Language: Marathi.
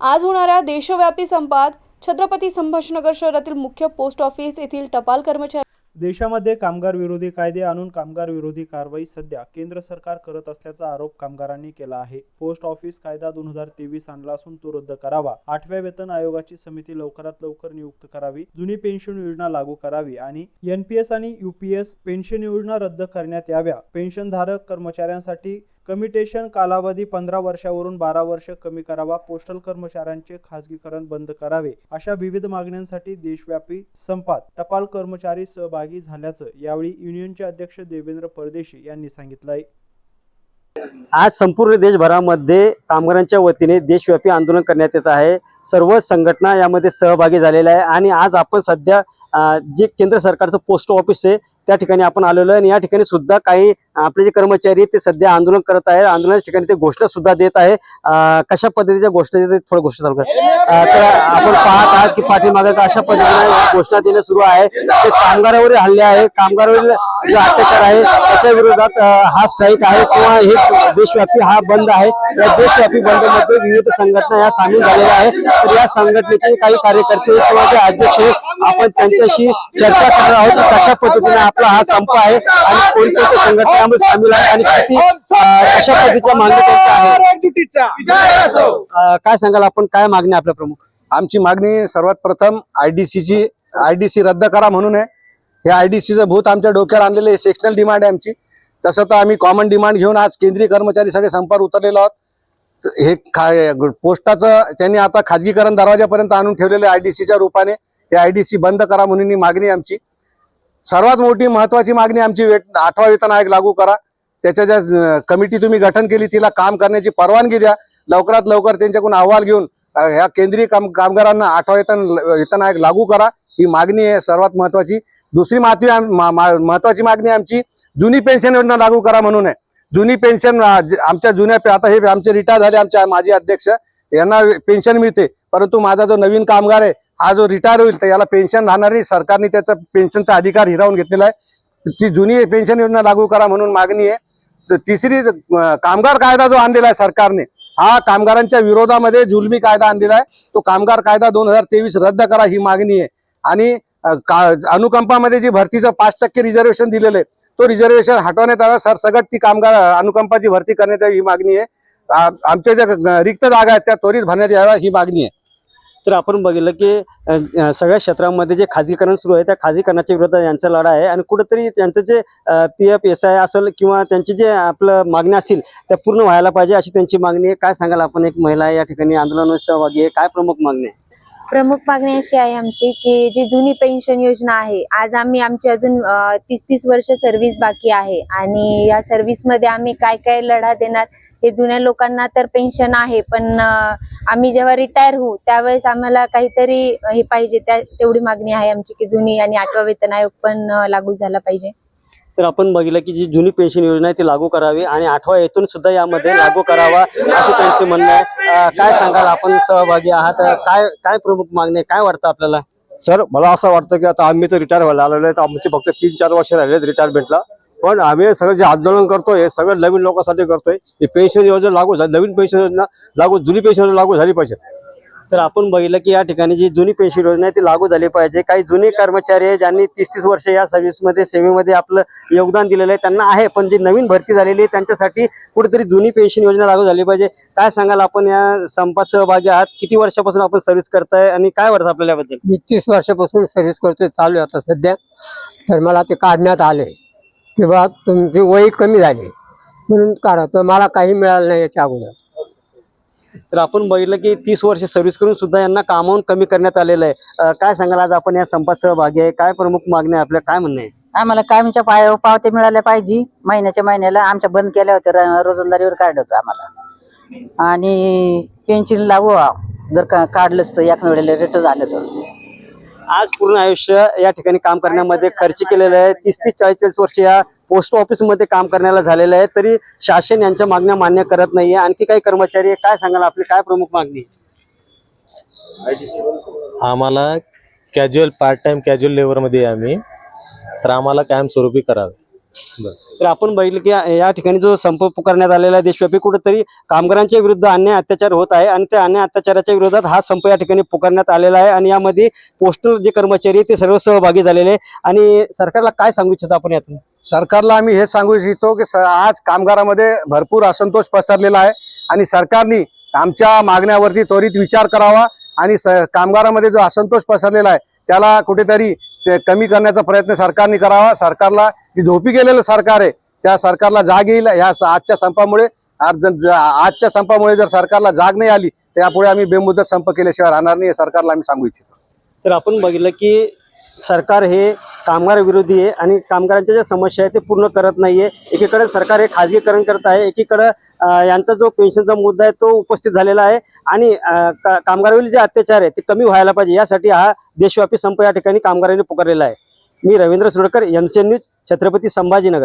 आज होणाऱ्या देशव्यापी संपात छत्रपती संभाजीनगर शहरातील मुख्य पोस्ट ऑफिस येथील टपाल कर्मचारी देशामध्ये कामगार विरोधी कायदे आणून कामगार विरोधी कारवाई सध्या केंद्र सरकार करत असल्याचा आरोप कामगारांनी केला आहे। पोस्ट ऑफिस कायदा 2023 आणला असून तो रद्द करावा। 8व्या वेतन आयोगाची समिती लवकरात लवकर नियुक्त करावी। जुनी पेन्शन योजना लागू करावी आणि एनपीएस आणि यूपीएस पेन्शन योजना रद्द करण्यात याव्या। पेन्शनधारक कर्मचाऱ्यांसाठी कमिटेशन कालावधी 15 वर्षावरून 12 वर्ष कमी करावा। पोस्टल कर्मचाऱ्यांचे खासगीकरण बंद करावे। अशा विविध मागण्यांसाठी देशव्यापी संपात टपाल कर्मचारी सहभागी झाल्याचं यावेळी युनियनचे अध्यक्ष देवेंद्र परदेशी यांनी सांगितलंय। आज संपूर्ण देशभरामध्ये कामगारांच्या वतीने देशव्यापी आंदोलन करण्यात येत आहे। सर्व संघटना यामध्ये सहभागी झालेल्या आहे आणि आज आपण सध्या जे केंद्र सरकारचं पोस्ट ऑफिस आहे त्या ठिकाणी आपण आलेलो आहे आणि या ठिकाणी सुद्धा काही आपले जे कर्मचारी ते सध्या आंदोलन करत आहेत। आंदोलनाच्या ठिकाणी ते घोषणा सुद्धा देत आहे। कशा पद्धतीच्या घोषणा देत थोडं गोष्ट चालू तर आपण पाहत आहात की पाठीमागे अशा पद्धतीने घोषणा देणे सुरू आहे। ते कामगारावरील हल्ले आहे, कामगारावरील जे अत्याचार आहे त्याच्या विरोधात हा स्ट्राईक आहे किंवा हे देशव्यापी हा बंद आहे। या देशव्यापी बंद मध्ये विविध संघटना या सामील झालेल्या आहेत। तर या संघटनेचे काही कार्यकर्ते किंवा जे अध्यक्ष आपण त्यांच्याशी चर्चा करणार आहोत कशा पद्धतीने आपला हा संप आहे आणि कोणत्या संघटनांमध्ये सामील आहे आणि किती कशा पद्धतीच्या मागण्या आहेत। काय सांगाल आपण, काय मागणी आपल्या प्रमुख? आमची मागणी सर्वात प्रथम आयडीसी रद्द करा म्हणून आहे। हे आयडीसीचं भूत आमच्या डोक्यावर आणलेले सेक्शनल डिमांड आहे आमची। तसं तर आम्ही कॉमन डिमांड घेऊन आज केंद्रीय कर्मचारी सगळे संपावर उतरलेलो आहोत। हे पोस्टाचं त्यांनी आता खाजगीकरण दरवाजापर्यंत आणून ठेवलेले आयडीसीच्या रूपाने हे आयडीसी बंद करा म्हणून ही मागणी आमची। सर्वात मोठी महत्वाची मागणी आमची 8वा वेतन आयोग लागू करा। त्याच्या ज्या कमिटी तुम्ही गठन केली तिला काम करण्याची परवानगी द्या। लवकरात लवकर त्यांच्याकडून अहवाल घेऊन ह्या केंद्रीय कामगारांना 8वा वेतन आयोग लागू करा ही मागणी आहे सर्वात महत्वाची। दुसरी महत्वाची मागणी आमची जुनी पेन्शन योजना लागू करा म्हणून आहे। जुनी पेन्शन आमच्या जुन्या आता हे आमचे रिटायर झाले आमचे माजी अध्यक्ष यांना पेन्शन मिळते, परंतु माझा जो नवीन कामगार आहे हा जो रिटायर होईल तर याला पेन्शन राहणार नाही। सरकारने त्याचा पेन्शनचा अधिकार हिरावून घेतलेला आहे। ती जुनी पेन्शन योजना लागू करा म्हणून मागणी आहे। तिसरी कामगार कायदा जो आणलेला आहे सरकारने हा कामगारांच्या विरोधामध्ये जुलमी कायदा आणलेला आहे, तो कामगार कायदा 2023 रद्द करा ही मागणी आहे। आणि अनुकंपामध्ये जी भरतीचं 5% रिझर्वेशन दिलेलं आहे तो रिझर्वेशन हटवण्यात यावं। सरसकट ती कामगार अनुकंपाची भरती करण्यात यावी ही मागणी आहे। आमच्या ज्या रिक्त जागा आहेत त्या त्वरित भरण्यात याव्या ही मागणी आहे। तर आपण बघितलं की सगळ्या क्षेत्रामध्ये जे खाजगीकरण सुरू आहे त्या खाजगीकरणाच्या विरोधात यांचा लढा आहे आणि कुठेतरी त्यांचं जे PF SI असेल किंवा त्यांची जे आपलं मागण्या असतील त्या पूर्ण व्हायला पाहिजे अशी त्यांची मागणी आहे। काय सांगाल आपण, एक महिला या ठिकाणी आंदोलनात सहभागी आहे, काय प्रमुख मागणी आहे? प्रमुख मागणी अशी आहे आमची की जी जुनी पेन्शन योजना आहे, आज आमची अजून 30 वर्ष सर्व्हिस बाकी आहे आणि या सर्व्हिस मध्ये आम्ही काय काय लढा देणार। हे जुन्या लोकांना तर पेन्शन आहे, पण आम्ही जेव्हा रिटायर होऊ त्यावेळेस आम्हाला काहीतरी हे पाहिजे, तेवढी मागणी आहे आमची की जुनी आणि 8वा वेतन आयोग पण लागू झाला पाहिजे। तर आपण बघितलं की जी जुनी पेन्शन योजना आहे ती लागू करावी आणि 8वा वेतन सुद्धा यामध्ये लागू करावा असे त्यांचे म्हणणं आहे। काय सांगाल, आपण सहभागी आहात, काय प्रमुख मागणी आहे, काय वाटतं आपल्याला? सर, मला असं वाटतं की आता आम्ही तर रिटायर व्हायला आलेलो आहे, आमचे फक्त 3-4 वर्ष राहिलेत रिटायरमेंटला, पण आम्ही सगळं जे आंदोलन करतोय हे सगळं नवीन लोकांसाठी करतोय। ही पेन्शन योजना लागू झाली, नवीन पेन्शन योजना लागू, जुनी पेन्शन योजना लागू झाली पाहिजे। तर आपण बघितलं की या ठिकाणी जी जुनी पेन्शन योजना आहे ती लागू झाली पाहिजे। काही जुने कर्मचारी आहे ज्यांनी 30-30 वर्ष या सर्व्हिसमध्ये सेवेमध्ये आपलं योगदान दिलेलं आहे त्यांना आहे, पण जी नवीन भरती झालेली आहे त्यांच्यासाठी कुठेतरी जुनी पेन्शन योजना लागू झाली पाहिजे। काय सांगाल, आपण या संपात सहभागी आहात, किती वर्षापासून आपण सर्व्हिस करताय आणि काय वाटतं आपल्याला याबद्दल? मी 30 वर्षापासून सर्व्हिस करतोय, चालू आहे आता सध्या। तर मला ते काढण्यात आले किंवा तुमची वय कमी झाली म्हणून काढा, तर मला काही मिळालं नाही याच्या अगोदर। तर आपण बघितलं की 30 वर्ष सर्व्हिस करून सुद्धा यांना कामावून कमी करण्यात आलेलं आहे। काय सांगाल, आज आपण या संपात सहभागी आहे, काय प्रमुख मागणी आहे आपल्या, काय म्हणणं आहे? आम्हाला कामीच्या पावत्या मिळाल्या पाहिजे। महिन्याच्या महिन्याला आमच्या बंद केल्या होत्या, रोजंदारीवर काढलं होतं आम्हाला आणि पेन्शन लागू जर काढलंच तर एका वेळेला रिटर्न झालं तर। आज पूर्ण आयुष्य या ठिकाणी काम करण्यामध्ये खर्च केलेलं आहे। 30-40 वर्ष या पोस्ट ऑफिस मध्ये काम करण्याला झालेलं आहे, तरी शासन यांच्या मागण्या मान्य करत नाहीये। आणखी काही कर्मचारी, काय सांगाल आपली काय प्रमुख मागणी? आम्हाला casual part time casual labour मध्ये आम्ही, तर आम्हाला कायमस्वरूपी करावे। तर आपण बघितलं की या ठिकाणी जो संप पुकारण्यात आलेला आहे देशव्यापी, कुठेतरी कामगारांच्या विरुद्ध अन्याय अत्याचार होत आहे आणि त्या अन्याय अत्याचाराच्या विरोधात हा संप या ठिकाणी पुकारण्यात आलेला आहे आणि यामध्ये पोस्टल जे कर्मचारी आहेत ते सर्व सहभागी झालेले आहे. आणि सरकारला काय सांगू इच्छितो आपण यातून? सरकारला आम्ही हे सांगू इच्छितो की आज कामगारामध्ये भरपूर असंतोष पसरलेला आहे आणि सरकारने आमच्या मागण्यावरती त्वरित विचार करावा आणि कामगारामध्ये जो असंतोष पसरलेला आहे त्याला कुठेतरी ते कमी करण्याचा प्रयत्न सरकारने करावा. सरकारला जी झोपी गेलेलं सरकार आहे त्या सरकारला जाग येईल. ह्या आजच्या संपामुळे जर सरकारला जाग नाही आली तर यापुढे आम्ही बेमुदत संप केल्याशिवाय राहणार नाही, हे सरकारला आम्ही सांगू इच्छितो. तर आपण बघितलं की सरकार हे कामगार विरोधी आहे आणि कामगारांच्या ज्या समस्या आहेत ते पूर्ण करत नाहीये. एकीकडे सरकार हे खाजगीकरण करत आहे, एकीकडे यांचा जो पेन्शनचा मुद्दा आहे तो उपस्थित झालेला आहे आणि कामगारावरील जे अत्याचार आहे ते कमी व्हायला पाहिजे, यासाठी हा देशव्यापी संप या ठिकाणी कामगारांनी पुकारलेला आहे. मी रवींद्र सुरडकर, MCN न्यूज, छत्रपती संभाजीनगर.